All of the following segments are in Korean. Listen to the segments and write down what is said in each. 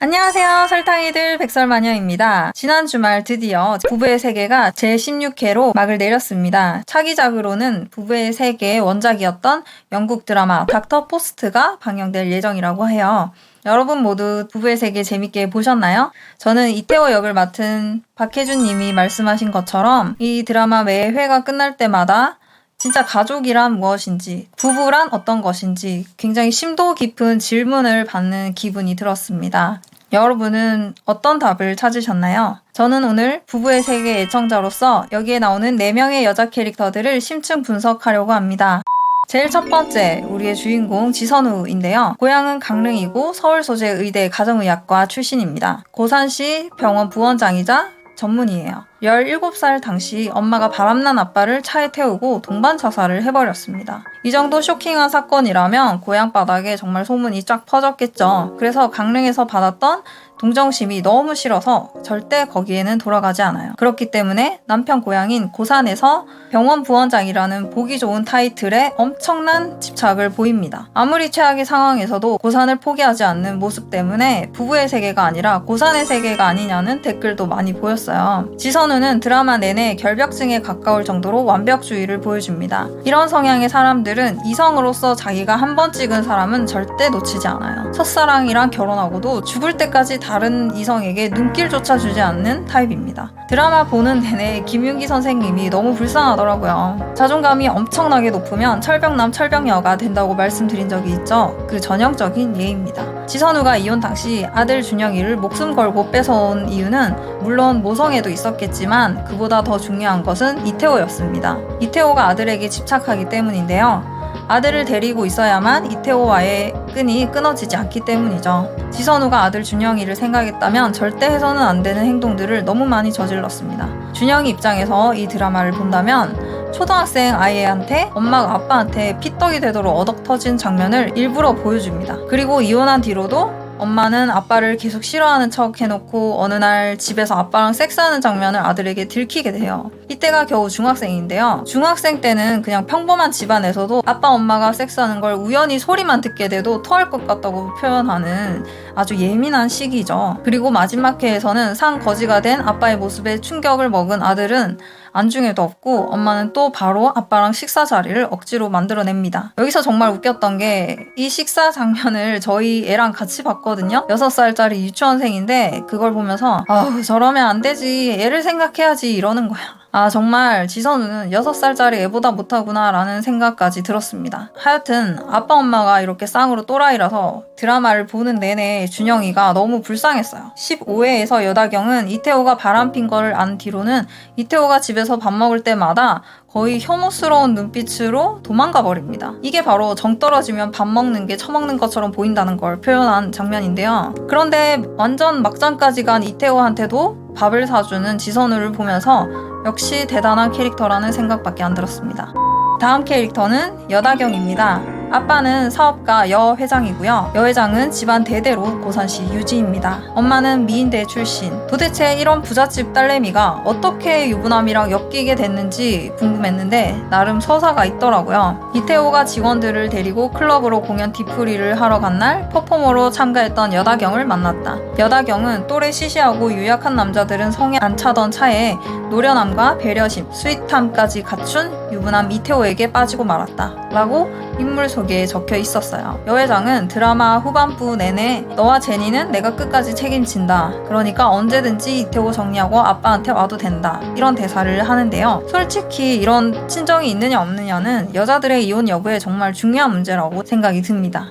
안녕하세요. 설탕이들 백설마녀입니다. 지난 주말 드디어 부부의 세계가 제16회로 막을 내렸습니다. 차기작으로는 부부의 세계의 원작이었던 영국 드라마 닥터 포스트가 방영될 예정이라고 해요. 여러분 모두 부부의 세계 재밌게 보셨나요? 저는 이태호 역을 맡은 박혜준 님이 말씀하신 것처럼 이 드라마 매 회가 끝날 때마다 진짜 가족이란 무엇인지, 부부란 어떤 것인지 굉장히 심도 깊은 질문을 받는 기분이 들었습니다. 여러분은 어떤 답을 찾으셨나요? 저는 오늘 부부의 세계 애청자로서 여기에 나오는 4명의 여자 캐릭터들을 심층 분석하려고 합니다. 제일 첫 번째, 우리의 주인공 지선우인데요. 고향은 강릉이고 서울 소재 의대 가정의학과 출신입니다. 고산시 병원 부원장이자 전문의예요. 17살 당시 엄마가 바람난 아빠를 차에 태우고 동반 자살을 해버렸습니다. 이 정도 쇼킹한 사건이라면 고향 바닥에 정말 소문이 쫙 퍼졌겠죠. 그래서 강릉에서 받았던 동정심이 너무 싫어서 절대 거기에는 돌아가지 않아요. 그렇기 때문에 남편 고향인 고산에서 병원 부원장이라는 보기 좋은 타이틀에 엄청난 집착을 보입니다. 아무리 최악의 상황에서도 고산을 포기하지 않는 모습 때문에 부부의 세계가 아니라 고산의 세계가 아니냐는 댓글도 많이 보였어요. 지선우는 드라마 내내 결벽증에 가까울 정도로 완벽주의를 보여줍니다. 이런 성향의 사람들은 이성으로서 자기가 한 번 찍은 사람은 절대 놓치지 않아요. 첫사랑이랑 결혼하고도 죽을 때까지 다른 이성에게 눈길조차 주지 않는 타입입니다. 드라마 보는 내내 김윤기 선생님이 너무 불쌍하더라고요. 자존감이 엄청나게 높으면 철벽남 철벽녀가 된다고 말씀드린 적이 있죠. 그 전형적인 예입니다. 지선우가 이혼 당시 아들 준영이를 목숨 걸고 뺏어온 이유는 물론 모성애도 있었겠지만 그보다 더 중요한 것은 이태호였습니다. 이태호가 아들에게 집착하기 때문인데요. 아들을 데리고 있어야만 이태호와의 끈이 끊어지지 않기 때문이죠. 지선우가 아들 준영이를 생각했다면 절대 해서는 안 되는 행동들을 너무 많이 저질렀습니다. 준영이 입장에서 이 드라마를 본다면 초등학생 아이한테 엄마가 아빠한테 피떡이 되도록 어덕 터진 장면을 일부러 보여줍니다. 그리고 이혼한 뒤로도 엄마는 아빠를 계속 싫어하는 척 해놓고 어느 날 집에서 아빠랑 섹스하는 장면을 아들에게 들키게 돼요. 이때가 겨우 중학생인데요. 중학생 때는 그냥 평범한 집안에서도 아빠 엄마가 섹스하는 걸 우연히 소리만 듣게 돼도 토할 것 같다고 표현하는 아주 예민한 시기죠. 그리고 마지막 회에서는 상거지가 된 아빠의 모습에 충격을 먹은 아들은 안중에도 없고 엄마는 또 바로 아빠랑 식사 자리를 억지로 만들어냅니다. 여기서 정말 웃겼던 게 이 식사 장면을 저희 애랑 같이 봤거든요. 6살짜리 유치원생인데 그걸 보면서 아우 저러면 안 되지, 애를 생각해야지 이러는 거야. 아 정말 지선우는 6살짜리 애보다 못하구나 라는 생각까지 들었습니다. 하여튼 아빠 엄마가 이렇게 쌍으로 또라이라서 드라마를 보는 내내 준영이가 너무 불쌍했어요. 15회에서 여다경은 이태호가 바람핀 걸 안 뒤로는 이태호가 집에서 밥 먹을 때마다 거의 혐오스러운 눈빛으로 도망가 버립니다. 이게 바로 정 떨어지면 밥 먹는 게 처먹는 것처럼 보인다는 걸 표현한 장면인데요. 그런데 완전 막장까지 간 이태호한테도 밥을 사주는 지선우를 보면서 역시 대단한 캐릭터라는 생각밖에 안 들었습니다. 다음 캐릭터는 여다경입니다. 아빠는 사업가 여 회장이고요. 여 회장은 집안 대대로 고산시 유지입니다. 엄마는 미인대 출신. 도대체 이런 부잣집 딸내미가 어떻게 유부남이랑 엮이게 됐는지 궁금했는데 나름 서사가 있더라고요. 이태호가 직원들을 데리고 클럽으로 공연 뒤풀이를 하러 간 날 퍼포머로 참가했던 여다경을 만났다. 여다경은 또래 시시하고 유약한 남자들은 성에 안 차던 차에 노련함과 배려심, 스윗함까지 갖춘 유부남 이태호에게 빠지고 말았다 라고 인물 소개에 적혀 있었어요. 여 회장은 드라마 후반부 내내 너와 제니는 내가 끝까지 책임진다. 그러니까 언제든지 이태호 정리하고 아빠한테 와도 된다. 이런 대사를 하는데요. 솔직히 이런 친정이 있느냐 없느냐는 여자들의 이혼 여부에 정말 중요한 문제라고 생각이 듭니다.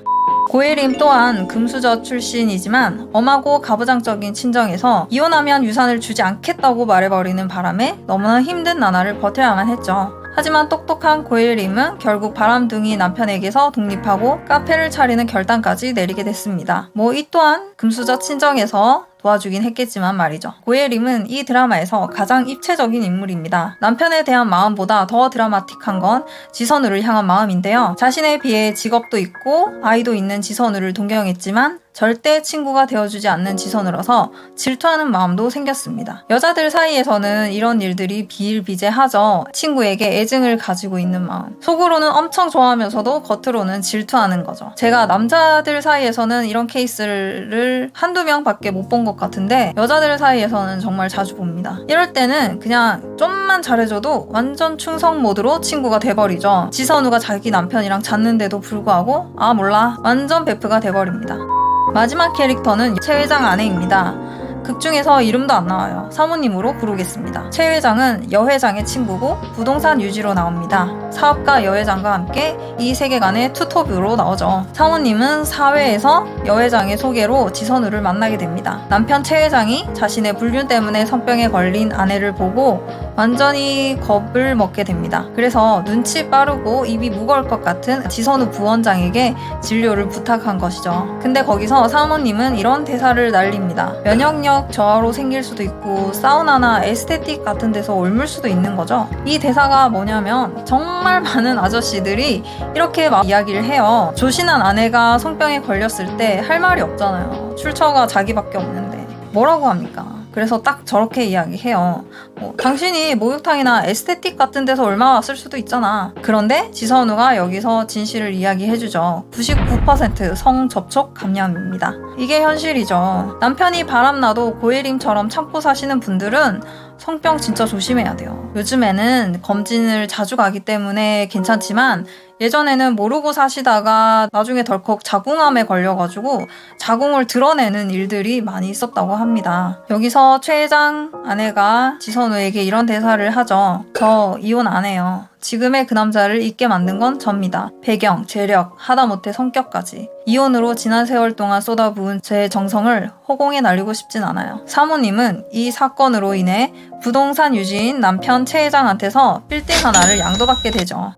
고혜림 또한 금수저 출신이지만 엄하고 가부장적인 친정에서 이혼하면 유산을 주지 않겠다고 말해버리는 바람에 너무나 힘든 나날을 버텨야만 했죠. 하지만 똑똑한 고혜림은 결국 바람둥이 남편에게서 독립하고 카페를 차리는 결단까지 내리게 됐습니다. 이 또한 금수저 친정에서 도와주긴 했겠지만 말이죠. 고혜림은 이 드라마에서 가장 입체적인 인물입니다. 남편에 대한 마음보다 더 드라마틱한 건 지선우를 향한 마음인데요. 자신에 비해 직업도 있고 아이도 있는 지선우를 동경했지만 절대 친구가 되어주지 않는 지선우라서 질투하는 마음도 생겼습니다. 여자들 사이에서는 이런 일들이 비일비재하죠. 친구에게 애증을 가지고 있는 마음. 속으로는 엄청 좋아하면서도 겉으로는 질투하는 거죠. 제가 남자들 사이에서는 이런 케이스를 한두 명밖에 못 본 것 같은데 여자들 사이에서는 정말 자주 봅니다. 이럴 때는 그냥 좀만 잘해줘도 완전 충성 모드로 친구가 돼버리죠. 지선우가 자기 남편이랑 잤는데도 불구하고 아 몰라 완전 베프가 돼버립니다. 마지막 캐릭터는 최 회장 아내입니다. 극 중에서 이름도 안 나와요. 사모님으로 부르겠습니다. 최 회장은 여 회장의 친구고 부동산 유지로 나옵니다. 사업가 여 회장과 함께 이 세계관의 투톱으로 나오죠. 사모님은 사회에서 여 회장의 소개로 지선우를 만나게 됩니다. 남편 최 회장이 자신의 불륜 때문에 성병에 걸린 아내를 보고 완전히 겁을 먹게 됩니다. 그래서 눈치 빠르고 입이 무거울 것 같은 지선우 부원장에게 진료를 부탁한 것이죠. 근데 거기서 사모님은 이런 대사를 날립니다. 면역력 저하로 생길 수도 있고 사우나나 에스테틱 같은 데서 옮을 수도 있는 거죠. 이 대사가 뭐냐면 정말 많은 아저씨들이 이렇게 막 이야기를 해요. 조신한 아내가 성병에 걸렸을 때 할 말이 없잖아요. 출처가 자기밖에 없는데 뭐라고 합니까? 그래서 딱 저렇게 이야기해요. 당신이 목욕탕이나 에스테틱 같은 데서 얼마 왔을 수도 있잖아. 그런데 지선우가 여기서 진실을 이야기해주죠. 99% 성접촉 감염입니다. 이게 현실이죠. 남편이 바람나도 고혜림처럼 참고 사시는 분들은 성병 진짜 조심해야 돼요. 요즘에는 검진을 자주 가기 때문에 괜찮지만 예전에는 모르고 사시다가 나중에 덜컥 자궁암에 걸려가지고 자궁을 드러내는 일들이 많이 있었다고 합니다. 여기서 최 회장 아내가 지선우에게 이런 대사를 하죠. 저 이혼 안 해요. 지금의 그 남자를 잊게 만든 건 접니다. 배경, 재력, 하다못해 성격까지. 이혼으로 지난 세월 동안 쏟아부은 제 정성을 허공에 날리고 싶진 않아요. 사모님은 이 사건으로 인해 부동산 유지인 남편 최 회장한테서 빌딩 하나를 양도받게 되죠.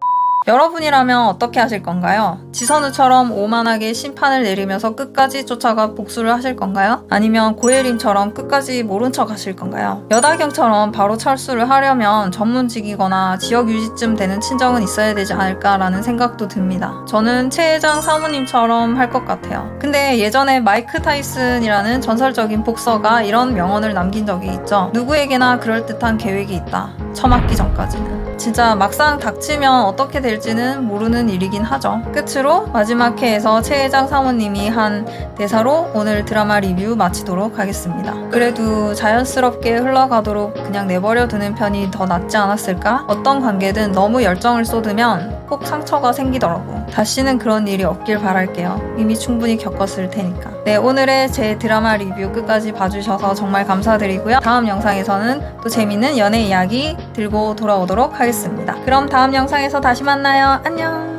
여러분이라면 어떻게 하실 건가요? 지선우처럼 오만하게 심판을 내리면서 끝까지 쫓아가 복수를 하실 건가요? 아니면 고혜림처럼 끝까지 모른 척 하실 건가요? 여다경처럼 바로 철수를 하려면 전문직이거나 지역 유지쯤 되는 친정은 있어야 되지 않을까라는 생각도 듭니다. 저는 최 회장 사모님처럼 할 것 같아요. 근데 예전에 마이크 타이슨이라는 전설적인 복서가 이런 명언을 남긴 적이 있죠. 누구에게나 그럴듯한 계획이 있다. 처맞기 전까지는. 진짜 막상 닥치면 어떻게 될지는 모르는 일이긴 하죠. 끝으로 마지막 회에서 최 회장 사모님이 한 대사로 오늘 드라마 리뷰 마치도록 하겠습니다. 그래도 자연스럽게 흘러가도록 그냥 내버려 두는 편이 더 낫지 않았을까? 어떤 관계든 너무 열정을 쏟으면 꼭 상처가 생기더라고. 다시는 그런 일이 없길 바랄게요. 이미 충분히 겪었을 테니까. 네, 오늘의 제 드라마 리뷰 끝까지 봐주셔서 정말 감사드리고요. 다음 영상에서는 또 재밌는 연애 이야기 들고 돌아오도록 하겠습니다. 그럼 다음 영상에서 다시 만나요. 안녕!